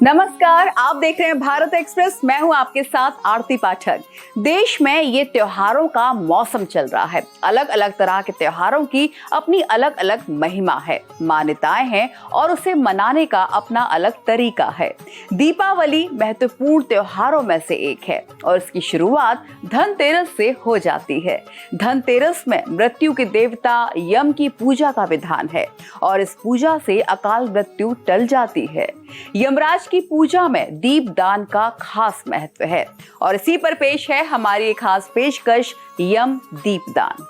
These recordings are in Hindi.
नमस्कार, आप देख रहे हैं भारत एक्सप्रेस। मैं हूं आपके साथ आरती पाठक। देश में ये त्योहारों का मौसम चल रहा है। अलग अलग तरह के त्योहारों की अपनी अलग अलग महिमा है, मान्यताएं हैं और उसे मनाने का अपना अलग तरीका है। दीपावली महत्वपूर्ण त्योहारों में से एक है और इसकी शुरुआत धनतेरस से हो जाती है। धनतेरस में मृत्यु के देवता यम की पूजा का विधान है और इस पूजा से अकाल मृत्यु टल जाती है। यमराज की पूजा में दीपदान का खास महत्व है और इसी पर पेश है हमारी एक खास पेशकश, यम दीपदान।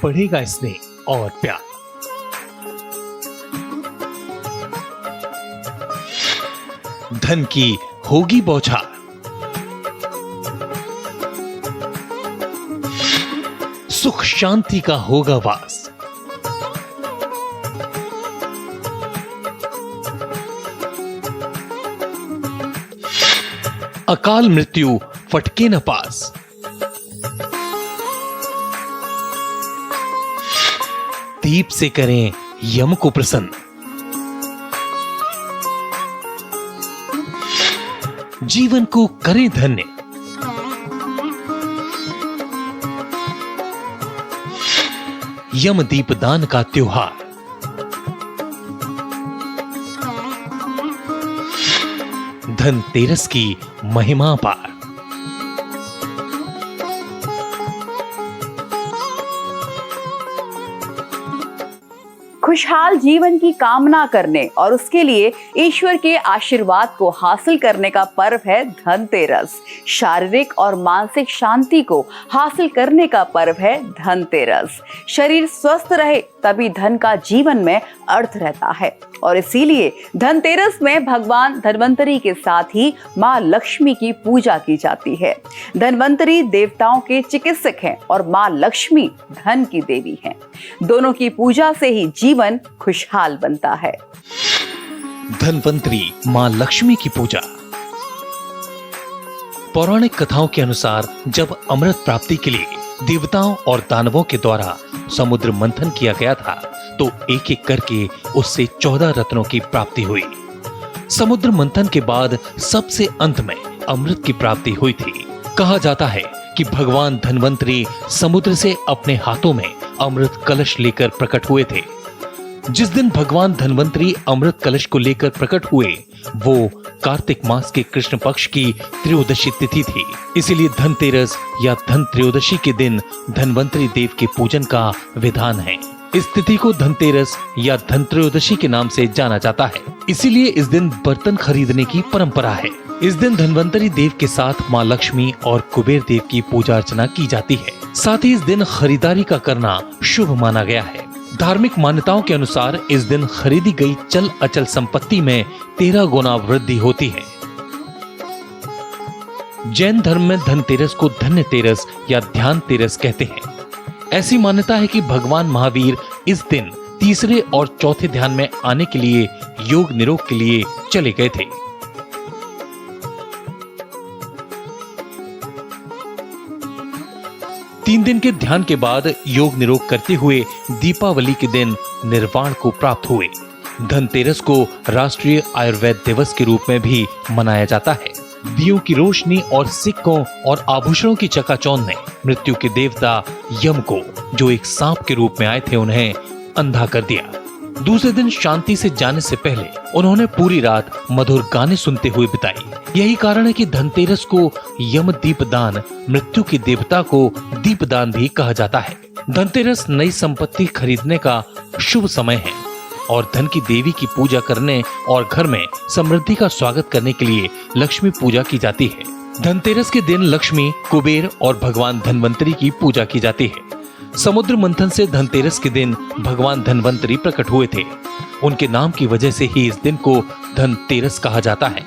बढ़ेगा स्नेह और प्यार। धन की होगी बौछार। सुख शांति का होगा वास। अकाल मृत्यु फटके न पास। दीप से करें यम को प्रसन्न। जीवन को करें धन्य। यम दीपदान का त्योहार। धनतेरस की महिमा पार। खुशहाल जीवन की कामना करने और उसके लिए ईश्वर के आशीर्वाद को हासिल करने का पर्व है धनतेरस। शारीरिक और मानसिक शांति को हासिल करने का पर्व है धनतेरस। शरीर स्वस्थ रहे तभी धन का जीवन में अर्थ रहता है और इसीलिए धनतेरस में भगवान धन्वंतरी के साथ ही माँ लक्ष्मी की पूजा की जाती है। धन्वंतरी देवताओं के चिकित्सक हैं और माँ लक्ष्मी धन की देवी हैं। दोनों की पूजा से ही जीवन खुशहाल बनता है। धन्वंतरी माँ लक्ष्मी की पूजा। पौराणिक कथाओं के अनुसार जब अमृत प्राप्ति के लिए देवताओं और दानवों के द्वारा समुद्र मंथन किया गया था तो एक एक करके उससे 14 रत्नों की प्राप्ति हुई। समुद्र मंथन के बाद सबसे अंत में अमृत की प्राप्ति हुई थी। कहा जाता है कि भगवान धन्वंतरी समुद्र से अपने हाथों में अमृत कलश लेकर प्रकट हुए थे। जिस दिन भगवान धन्वंतरी अमृत कलश को लेकर प्रकट हुए वो कार्तिक मास के कृष्ण पक्ष की त्रयोदशी तिथि थी। इसीलिए धनतेरस या धन त्रयोदशी के दिन धन्वंतरी देव के पूजन का विधान है। इस तिथि को धनतेरस या धन त्रयोदशी के नाम से जाना जाता है। इसीलिए इस दिन बर्तन खरीदने की परंपरा है। इस दिन धन्वंतरी देव के साथ माँ लक्ष्मी और कुबेर देव की पूजा अर्चना की जाती है। साथ ही इस दिन खरीदारी का करना शुभ माना गया है। धार्मिक मान्यताओं के अनुसार इस दिन खरीदी गई चल अचल संपत्ति में 13 गुना वृद्धि होती है। जैन धर्म में धनतेरस को धन्य तेरस या ध्यान तेरस कहते हैं। ऐसी मान्यता है कि भगवान महावीर इस दिन तीसरे और चौथे ध्यान में आने के लिए योग निरोग के लिए चले गए थे। तीन दिन के ध्यान के बाद योग निरोग करते हुए दीपावली के दिन निर्वाण को प्राप्त हुए। धनतेरस को राष्ट्रीय आयुर्वेद दिवस के रूप में भी मनाया जाता है। दियों की रोशनी और सिक्कों और आभूषणों की चकाचौंध ने मृत्यु के देवता यम को, जो एक सांप के रूप में आए थे, उन्हें अंधा कर दिया। दूसरे दिन शांति से जाने से पहले उन्होंने पूरी रात मधुर गाने सुनते हुए बिताई। यही कारण है कि धनतेरस को यम दीपदान, मृत्यु के देवता को दीपदान भी कहा जाता है। धनतेरस नई संपत्ति खरीदने का शुभ समय है और धन की देवी की पूजा करने और घर में समृद्धि का स्वागत करने के लिए लक्ष्मी पूजा की जाती है। धनतेरस के दिन लक्ष्मी, कुबेर और भगवान धन्वंतरी की पूजा की जाती है। समुद्र मंथन से धनतेरस के दिन भगवान धन्वंतरी प्रकट हुए थे। उनके नाम की वजह से ही इस दिन को धनतेरस कहा जाता है।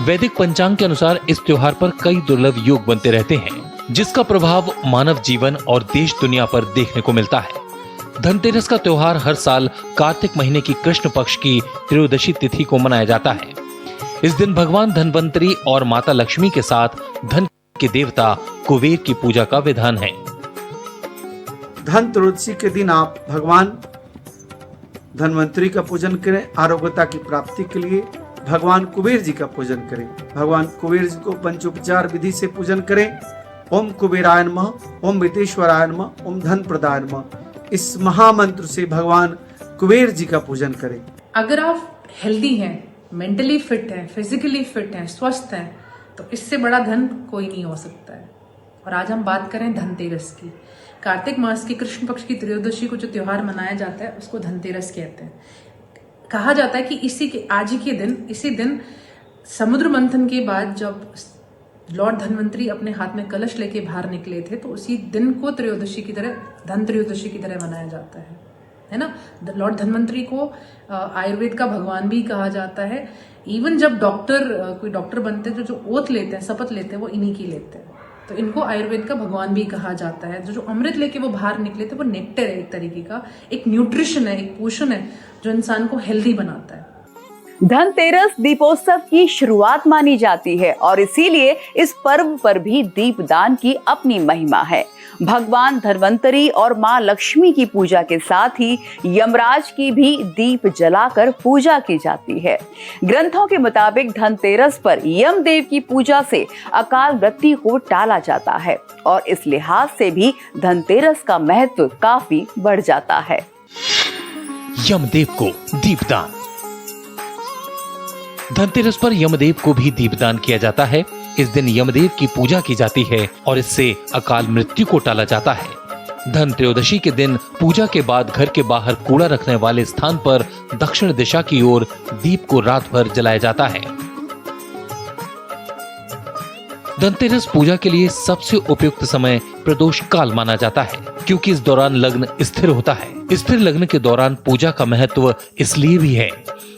वैदिक पंचांग के अनुसार इस त्योहार पर कई दुर्लभ योग बनते रहते हैं, जिसका प्रभाव मानव जीवन और देश दुनिया पर देखने को मिलता है। धनतेरस का त्योहार हर साल कार्तिक महीने की कृष्ण पक्ष की त्रयोदशी तिथि को मनाया जाता है। इस दिन भगवान धन्वंतरी और माता लक्ष्मी के साथ धन के देवता कुबेर की पूजा का विधान है। धन त्रयोदशी के दिन आप भगवान धन्वंतरी का पूजन करें। आरोग्यता की प्राप्ति के लिए भगवान कुबेर जी का पूजन करें। भगवान कुबेर जी को पंचोपचार विधि से पूजन करें। ओम कुबेराय नमः, ओम वितेश्वराय नमः, ओम धन प्रदाय नमः, इस महामंत्र से भगवान कुबेर जी का पूजन करें। अगर आप हेल्दी हैं, मेंटली फिट हैं, फिजिकली फिट हैं, स्वस्थ हैं, तो इससे बड़ा धन कोई नहीं हो सकता है। और आज हम बात करें धनतेरस की। कार्तिक मास की कृष्ण पक्ष की त्रयोदशी को जो त्योहार मनाया जाता है उसको धनतेरस कहते हैं। कहा जाता है कि इसी दिन समुद्र मंथन के बाद जब लॉर्ड धन्वंतरी अपने हाथ में कलश लेके बाहर निकले थे, तो उसी दिन को त्रयोदशी की तरह, धन त्रयोदशी की तरह मनाया जाता है ना। लॉर्ड धन्वंतरी को आयुर्वेद का भगवान भी कहा जाता है। इवन जब कोई डॉक्टर बनते हैं, जो ओथ लेते हैं, शपथ लेते हैं, वो इन्हीं की लेते हैं, तो इनको आयुर्वेद का भगवान भी कहा जाता है। जो अमृत लेके वो बाहर निकले थे, वो नेक्टर है, एक तरीके का एक न्यूट्रिशन है, एक पोषण है जो इंसान को हेल्दी बनाता है। धनतेरस दीपोत्सव की शुरुआत मानी जाती है और इसीलिए इस पर्व पर भी दीपदान की अपनी महिमा है। भगवान धन्वंतरी और मां लक्ष्मी की पूजा के साथ ही यमराज की भी दीप जलाकर पूजा की जाती है। ग्रंथों के मुताबिक धनतेरस पर यमदेव की पूजा से अकाल मृत्यु को टाला जाता है और इस लिहाज से भी धनतेरस का महत्व काफी बढ़ जाता है। यमदेव को दीपदान। धनतेरस पर यमदेव को भी दीपदान किया जाता है। इस दिन यमदेव की पूजा की जाती है और इससे अकाल मृत्यु को टाला जाता है। धन त्रयोदशी के दिन पूजा के बाद घर के बाहर कूड़ा रखने वाले स्थान पर दक्षिण दिशा की ओर दीप को रात भर जलाया जाता है। धनतेरस पूजा के लिए सबसे उपयुक्त समय प्रदोष काल माना जाता है, क्योंकि इस दौरान लग्न स्थिर होता है। स्थिर लग्न के दौरान पूजा का महत्व इसलिए भी है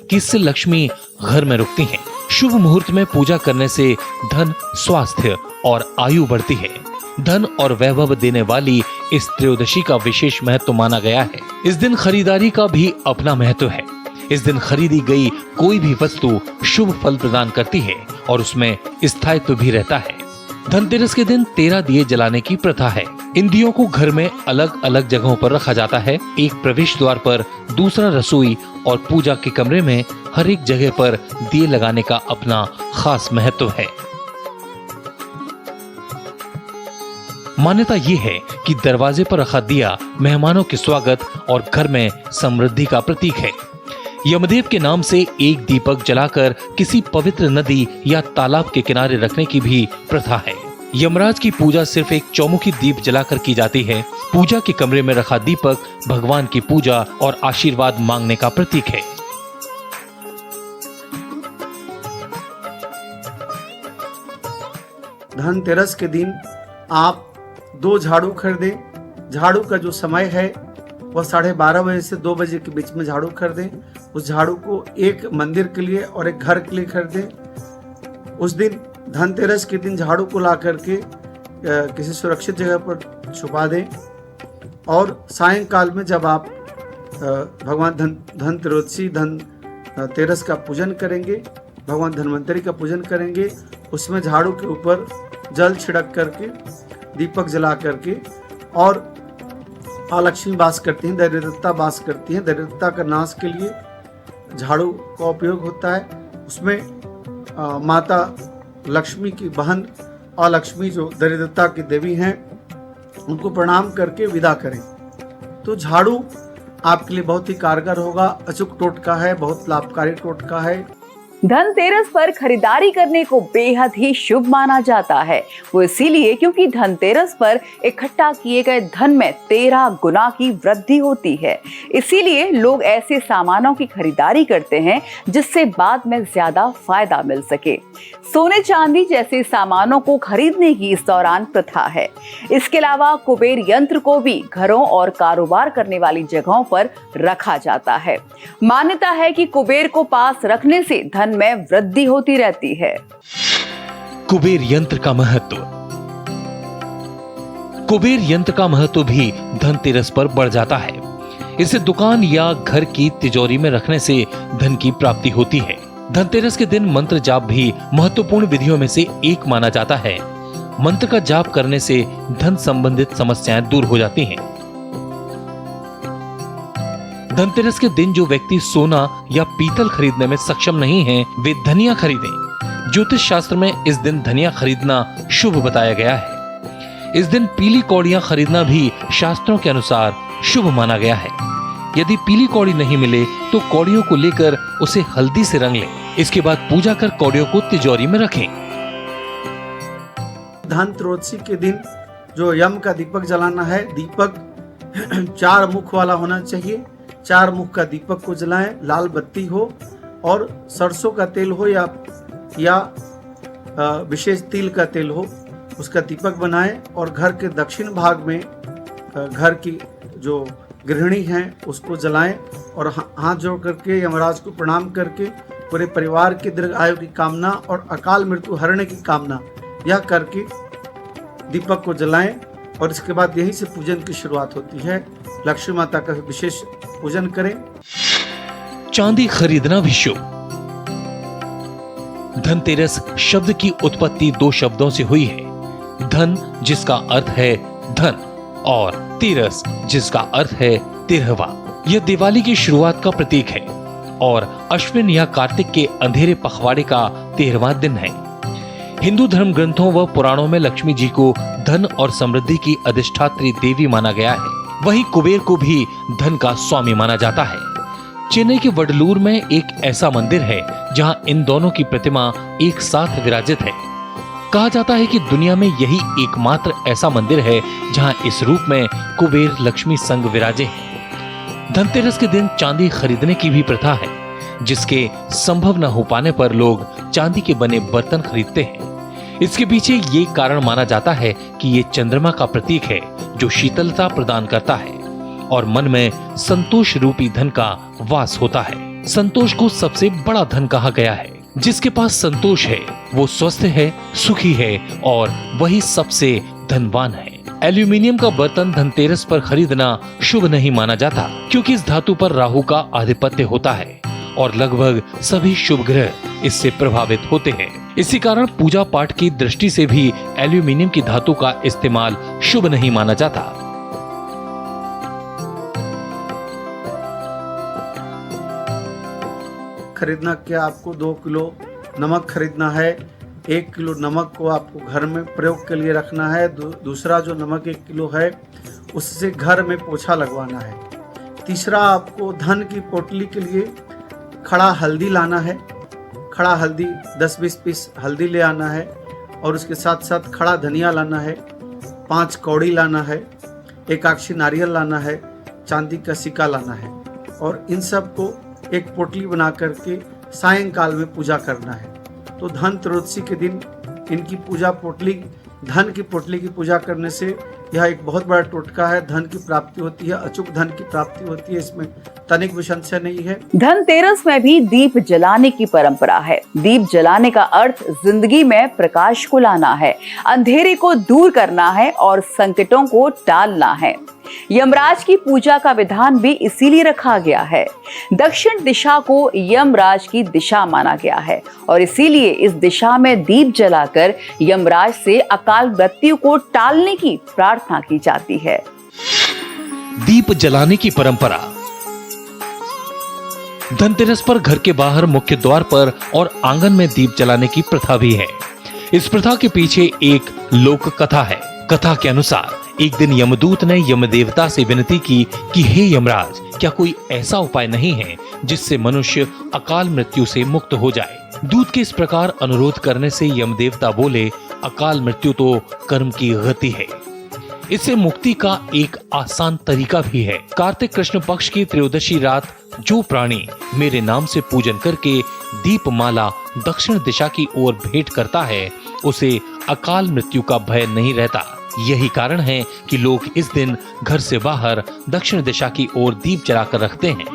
कि इससे लक्ष्मी घर में रुकती हैं। शुभ मुहूर्त में पूजा करने से धन, स्वास्थ्य और आयु बढ़ती है। धन और वैभव देने वाली इस त्रयोदशी का विशेष महत्व माना गया है। इस दिन खरीदारी का भी अपना महत्व है। इस दिन खरीदी गई कोई भी वस्तु शुभ फल प्रदान करती है और उसमें स्थायित्व भी रहता है। धनतेरस के दिन 13 दिए जलाने की प्रथा है। इन दियों को घर में अलग अलग जगहों पर रखा जाता है। एक प्रवेश द्वार पर, दूसरा रसोई और पूजा के कमरे में, हर एक जगह पर दिए लगाने का अपना खास महत्व है। मान्यता ये है कि दरवाजे पर रखा दिया मेहमानों के स्वागत और घर में समृद्धि का प्रतीक है। यमदेव के नाम से एक दीपक जलाकर किसी पवित्र नदी या तालाब के किनारे रखने की भी प्रथा है। यमराज की पूजा सिर्फ एक चौमुखी दीप जलाकर की जाती है। पूजा के कमरे में रखा दीपक भगवान की पूजा और आशीर्वाद मांगने का प्रतीक है। धनतेरस के दिन आप 2 झाड़ू खरीदें। झाड़ू का जो समय है वह 12:30 बजे से 2 बजे के बीच में झाड़ू खरीदें। उस झाड़ू को एक मंदिर के लिए और एक घर के लिए खरीदें। उस दिन धनतेरस के दिन झाड़ू को ला करके किसी सुरक्षित जगह पर छुपा दें और सायंकाल में जब आप भगवान धन त्रयोदशी धनतेरस का पूजन करेंगे, भगवान धन्वंतरी का पूजन करेंगे, उसमें झाड़ू के ऊपर जल छिड़क करके, दीपक जला करके, और लक्ष्मी वास करती हैं, दरिद्रता वास करती हैं। दरिद्रता का नाश के लिए झाड़ू का उपयोग होता है। उसमें माता लक्ष्मी की बहन और लक्ष्मी जो दरिद्रता की देवी हैं, उनको प्रणाम करके विदा करें। तो झाड़ू आपके लिए बहुत ही कारगर होगा। अचूक टोटका है, बहुत लाभकारी टोटका है। धनतेरस पर खरीदारी करने को बेहद ही शुभ माना जाता है। वो इसीलिए क्योंकि धनतेरस पर इकट्ठा किए गए धन में 13 गुना की वृद्धि होती है। इसीलिए लोग ऐसे सामानों की खरीदारी करते हैं जिससे बाद में ज्यादा फायदा मिल सके। सोने चांदी जैसे सामानों को खरीदने की इस दौरान प्रथा है। इसके अलावा कुबेर यंत्र को भी घरों और कारोबार करने वाली जगहों पर रखा जाता है। मान्यता है कि कुबेर को पास रखने से धन में वृद्धि होती रहती है। कुबेर यंत्र का महत्व। कुबेर यंत्र का महत्व भी धनतेरस पर बढ़ जाता है। इसे दुकान या घर की तिजोरी में रखने से धन की प्राप्ति होती है। धनतेरस के दिन मंत्र जाप भी महत्वपूर्ण विधियों में से एक माना जाता है। मंत्र का जाप करने से धन संबंधित समस्याएं दूर हो जाती हैं। धनतेरस के दिन जो व्यक्ति सोना या पीतल खरीदने में सक्षम नहीं हैं, वे धनिया खरीदें। ज्योतिष शास्त्र में इस दिन धनिया खरीदना शुभ बताया गया है। इस दिन पीली कौड़ियां खरीदना भी शास्त्रों के अनुसार शुभ माना गया है। यदि पीली कौड़ी नहीं मिले तो कौड़ियों को लेकर उसे हल्दी से रंग लें। इसके बाद पूजा कर कौड़ियों को तिजोरी में रखें। धन त्रयोदशी के दिन जो यम का दीपक जलाना है, दीपक 4 मुख वाला होना चाहिए। 4 मुख का दीपक को जलाएं, लाल बत्ती हो और सरसों का तेल हो या विशेष तिल का तेल हो, उसका दीपक बनाएं और घर के दक्षिण भाग में घर की जो गृहिणी हैं उसको जलाएं और हाथ जोड़ करके यमराज को प्रणाम करके पूरे परिवार की दीर्घ आयु की कामना और अकाल मृत्यु हरने की कामना यह करके दीपक को जलाएं। और इसके बाद यही से पूजन की शुरुआत होती है। लक्ष्मी माता का विशेष पूजन करें। चांदी खरीदना भी शुभ। धनतेरस शब्द की उत्पत्ति 2 शब्दों से हुई है। धन जिसका अर्थ है धन और तेरस जिसका अर्थ है 13वां। यह दिवाली की शुरुआत का प्रतीक है और अश्विन या कार्तिक के अंधेरे पखवाड़े का 13वां दिन है। हिंदू धर्म ग्रंथों व पुराणों में लक्ष्मी जी को धन और समृद्धि की अधिष्ठात्री देवी माना गया है। वहीं कुबेर को भी धन का स्वामी माना जाता है। चेन्नई के वडलूर में एक ऐसा मंदिर है जहां इन दोनों की प्रतिमा एक साथ विराजित है। कहा जाता है कि दुनिया में यही एकमात्र ऐसा मंदिर है जहां इस रूप में कुबेर लक्ष्मी संग विराजे हैं। धनतेरस के दिन चांदी खरीदने की भी प्रथा है, जिसके संभव न हो पाने पर लोग चांदी के बने बर्तन खरीदते हैं। इसके पीछे ये कारण माना जाता है कि ये चंद्रमा का प्रतीक है जो शीतलता प्रदान करता है और मन में संतोष रूपी धन का वास होता है। संतोष को सबसे बड़ा धन कहा गया है। जिसके पास संतोष है वो स्वस्थ है, सुखी है और वही सबसे धनवान है। एल्यूमिनियम का बर्तन धनतेरस पर खरीदना शुभ नहीं माना जाता, क्योंकि इस धातु पर राहु का आधिपत्य होता है और लगभग सभी शुभ ग्रह इससे प्रभावित होते हैं। इसी कारण पूजा पाठ की दृष्टि से भी एल्यूमिनियम की धातु का इस्तेमाल शुभ नहीं माना जाता। खरीदना क्या, आपको 2 किलो नमक खरीदना है। 1 किलो नमक को आपको घर में प्रयोग के लिए रखना है। दूसरा जो नमक 1 किलो है उससे घर में पोछा लगवाना है। तीसरा, आपको धन की पोटली के लिए खड़ा हल्दी लाना है। खड़ा हल्दी 10-20 पीस हल्दी ले आना है और उसके साथ साथ खड़ा धनिया लाना है, 5 कौड़ी लाना है, 1 अक्षी नारियल लाना है, चांदी का सिक्का लाना है और इन सब को एक पोटली बना करके सायंकाल में पूजा करना है। तो धन त्रयोदशी के दिन इनकी पूजा धन की पोटली की पूजा करने से यह एक बहुत बड़ा टोटका है। धन की प्राप्ति होती है, अचूक धन की प्राप्ति होती है, इसमें तनिक भी संशय नहीं है। धनतेरस में भी दीप जलाने की परंपरा है। दीप जलाने का अर्थ जिंदगी में प्रकाश को लाना है, अंधेरे को दूर करना है और संकटों को टालना है। यमराज की पूजा का विधान भी इसीलिए रखा गया है। दक्षिण दिशा को यमराज की दिशा माना गया है और इसीलिए इस दिशा में दीप जलाकर यमराज से अकाल मृत्यु को टालने की प्रार्थना की जाती है। दीप जलाने की परंपरा। धनतेरस पर घर के बाहर मुख्य द्वार पर और आंगन में दीप जलाने की प्रथा भी है। इस प्रथा के पीछे एक लोक कथा है। कथा के अनुसार एक दिन यमदूत ने यमदेवता से विनती की कि हे यमराज, क्या कोई ऐसा उपाय नहीं है जिससे मनुष्य अकाल मृत्यु से मुक्त हो जाए। दूत के इस प्रकार अनुरोध करने से यमदेवता बोले, अकाल मृत्यु तो कर्म की गति है, इससे मुक्ति का एक आसान तरीका भी है। कार्तिक कृष्ण पक्ष की त्रयोदशी रात जो प्राणी मेरे नाम से पूजन करके दीपमाला दक्षिण दिशा की ओर भेंट करता है उसे अकाल मृत्यु का भय नहीं रहता। यही कारण है कि लोग इस दिन घर से बाहर दक्षिण दिशा की ओर दीप जलाकर रखते हैं।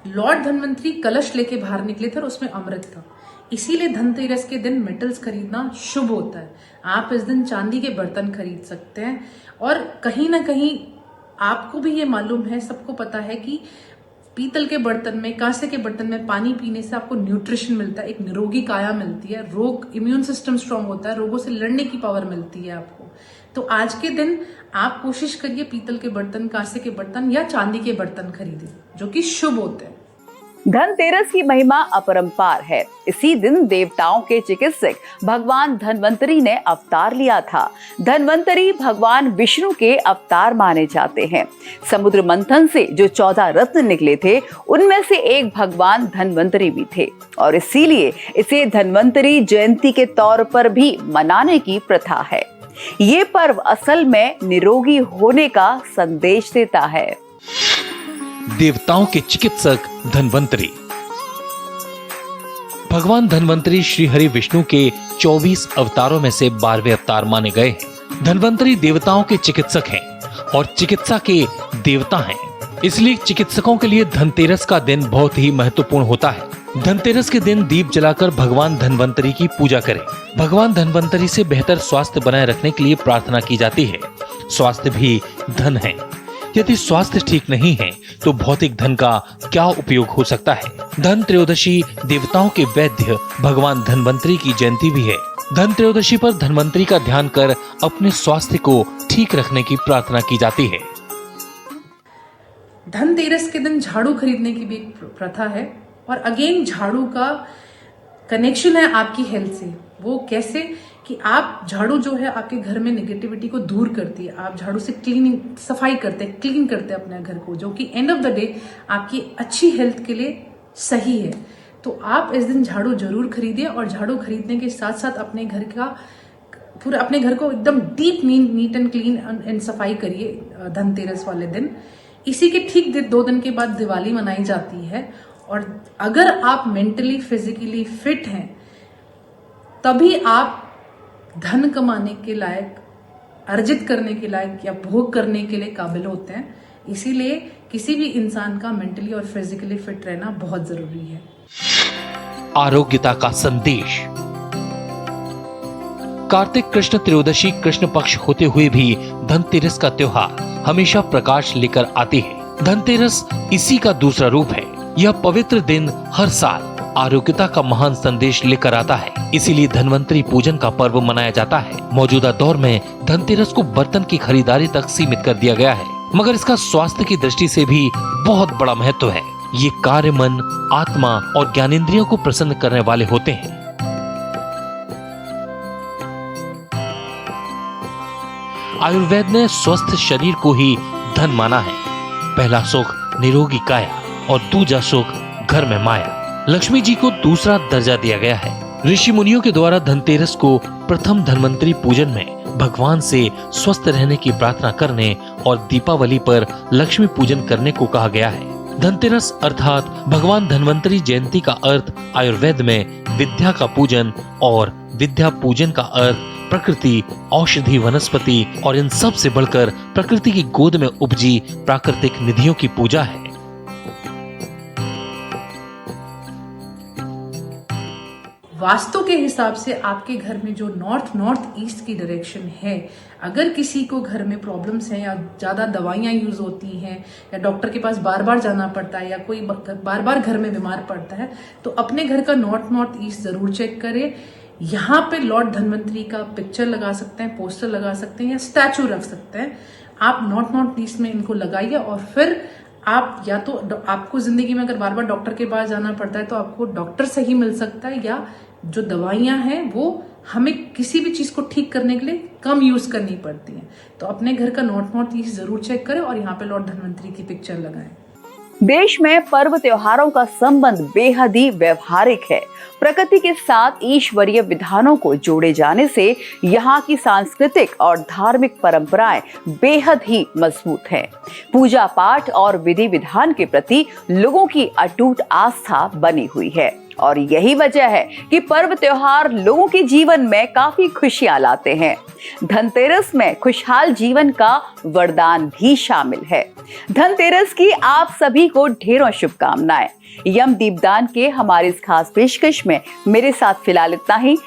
लॉर्ड धनवंतरी कलश लेके बाहर निकले थे और उसमें अमृत था। इसीलिए धनतेरस के दिन मेटल्स खरीदना शुभ होता है। आप इस दिन चांदी के बर्तन खरीद सकते हैं और कहीं ना कहीं आपको भी ये मालूम है, सबको पता है कि पीतल के बर्तन में, कांसे के बर्तन में पानी पीने से आपको न्यूट्रिशन मिलता है, एक निरोगी काया मिलती है, रोग इम्यून सिस्टम स्ट्रांग होता है, रोगों से लड़ने की पावर मिलती है आपको। तो आज के दिन आप कोशिश करिए पीतल के बर्तन, कांसे के बर्तन या चांदी के बर्तन खरीदें जो कि शुभ होते हैं। धनतेरस की महिमा अपरंपार है। इसी दिन देवताओं के चिकित्सक भगवान धन्वंतरी ने अवतार लिया था। धन्वंतरी भगवान विष्णु के अवतार माने जाते हैं। समुद्र मंथन से जो 14 रत्न निकले थे, उनमें से एक भगवान धन्वंतरी भी थे और इसीलिए इसे धन्वंतरी जयंती के तौर पर भी मनाने की प्रथा है। ये पर्व असल में निरोगी होने का संदेश देता है। देवताओं के चिकित्सक धन्वंतरी। भगवान धन्वंतरी श्री हरि विष्णु के 24 अवतारों में से 12वें अवतार माने गए हैं। धन्वंतरी देवताओं के चिकित्सक हैं और चिकित्सा के देवता हैं। इसलिए चिकित्सकों के लिए धनतेरस का दिन बहुत ही महत्वपूर्ण होता है। धनतेरस के दिन दीप जलाकर भगवान धन्वंतरी की पूजा करें। भगवान धन्वंतरी से बेहतर स्वास्थ्य बनाए रखने के लिए प्रार्थना की जाती है। स्वास्थ्य भी धन है। यदि स्वास्थ्य ठीक नहीं है तो भौतिक धन का क्या उपयोग हो सकता है। धन त्रयोदशी देवताओं के वैद्य भगवान धन्वंतरी की जयंती भी है। धन त्रयोदशी पर धन्वंतरी का ध्यान कर अपने स्वास्थ्य को ठीक रखने की प्रार्थना की जाती है। धनतेरस के दिन झाड़ू खरीदने की भी एक प्रथा है और अगेन झाड़ू का कनेक्शन है आपकी हेल्थ से। वो कैसे कि आप झाड़ू जो है आपके घर में नेगेटिविटी को दूर करती है। आप झाड़ू से सफाई करते हैं, क्लीन करते हैं अपने घर को, जो कि एंड ऑफ द डे आपकी अच्छी हेल्थ के लिए सही है। तो आप इस दिन झाड़ू जरूर खरीदिए और झाड़ू खरीदने के साथ साथ अपने घर को एकदम deep neat and clean and सफाई करिए धनतेरस वाले दिन। इसी के ठीक 2 दिन के बाद दिवाली मनाई जाती है और अगर आप मेंटली फिजिकली फिट हैं तभी आप धन कमाने के लायक, अर्जित करने के लायक या भोग करने के लिए काबिल होते हैं। इसीलिए किसी भी इंसान का मेंटली और फिजिकली फिट रहना बहुत जरूरी है। आरोग्यता का संदेश। कार्तिक कृष्ण त्रयोदशी कृष्ण पक्ष होते हुए भी धनतेरस का त्योहार हमेशा प्रकाश लेकर आती है। धनतेरस इसी का दूसरा रूप है। यह पवित्र दिन हर साल आरोग्यता का महान संदेश लेकर आता है। इसीलिए धन्वंतरी पूजन का पर्व मनाया जाता है। मौजूदा दौर में धनतेरस को बर्तन की खरीदारी तक सीमित कर दिया गया है, मगर इसका स्वास्थ्य की दृष्टि से भी बहुत बड़ा महत्व है। ये कार्य मन, आत्मा और ज्ञानेंद्रियों को प्रसन्न करने वाले होते हैं। आयुर्वेद ने स्वस्थ शरीर को ही धन माना है। पहला सुख निरोगी काया और दूजा सुख घर में माया। लक्ष्मी जी को दूसरा दर्जा दिया गया है। ऋषि मुनियों के द्वारा धनतेरस को प्रथम धन्वंतरी पूजन में भगवान से स्वस्थ रहने की प्रार्थना करने और दीपावली पर लक्ष्मी पूजन करने को कहा गया है। धनतेरस अर्थात भगवान धन्वंतरी जयंती का अर्थ आयुर्वेद में विद्या का पूजन और विद्या पूजन का अर्थ प्रकृति, औषधि, वनस्पति और इन सब से बढ़कर प्रकृति की गोद में उपजी प्राकृतिक निधियों की पूजा है। वास्तु के हिसाब से आपके घर में जो नॉर्थ ईस्ट की डायरेक्शन है, अगर किसी को घर में प्रॉब्लम्स हैं या ज्यादा दवाइयां यूज होती हैं या डॉक्टर के पास बार बार जाना पड़ता है या कोई बार बार घर में बीमार पड़ता है, तो अपने घर का नॉर्थ ईस्ट जरूर चेक करें। यहाँ पे लॉर्ड धन्वंतरी का पिक्चर लगा सकते हैं, पोस्टर लगा सकते हैं या स्टैचू रख सकते हैं। आप नॉर्थ ईस्ट में इनको लगाइए और फिर आप या तो आपको जिंदगी में अगर बार बार डॉक्टर के पास जाना पड़ता है तो आपको डॉक्टर से ही मिल सकता है, या जो दवाइयां हैं वो हमें किसी भी चीज को ठीक करने के लिए कम यूज करनी पड़ती हैं। तो अपने घर का नॉर्थ ईस्ट जरूर चेक करें और यहाँ पे लॉर्ड धन्वंतरी की पिक्चर लगाएं। देश में पर्व त्योहारों का संबंध बेहद ही व्यवहारिक है। प्रकृति के साथ ईश्वरीय विधानों को जोड़े जाने से यहाँ की सांस्कृतिक और धार्मिक परंपराएं बेहद ही मजबूत हैं। पूजा पाठ और विधि विधान के प्रति लोगों की अटूट आस्था बनी हुई है और यही वजह है कि पर्व त्योहार लोगों के जीवन में काफी खुशियां लाते हैं। धनतेरस में खुशहाल जीवन का वरदान भी शामिल है। धनतेरस की आप सभी को ढेरों शुभकामनाएं। यम दीपदान के हमारी इस खास पेशकश में मेरे साथ फिलहाल इतना ही।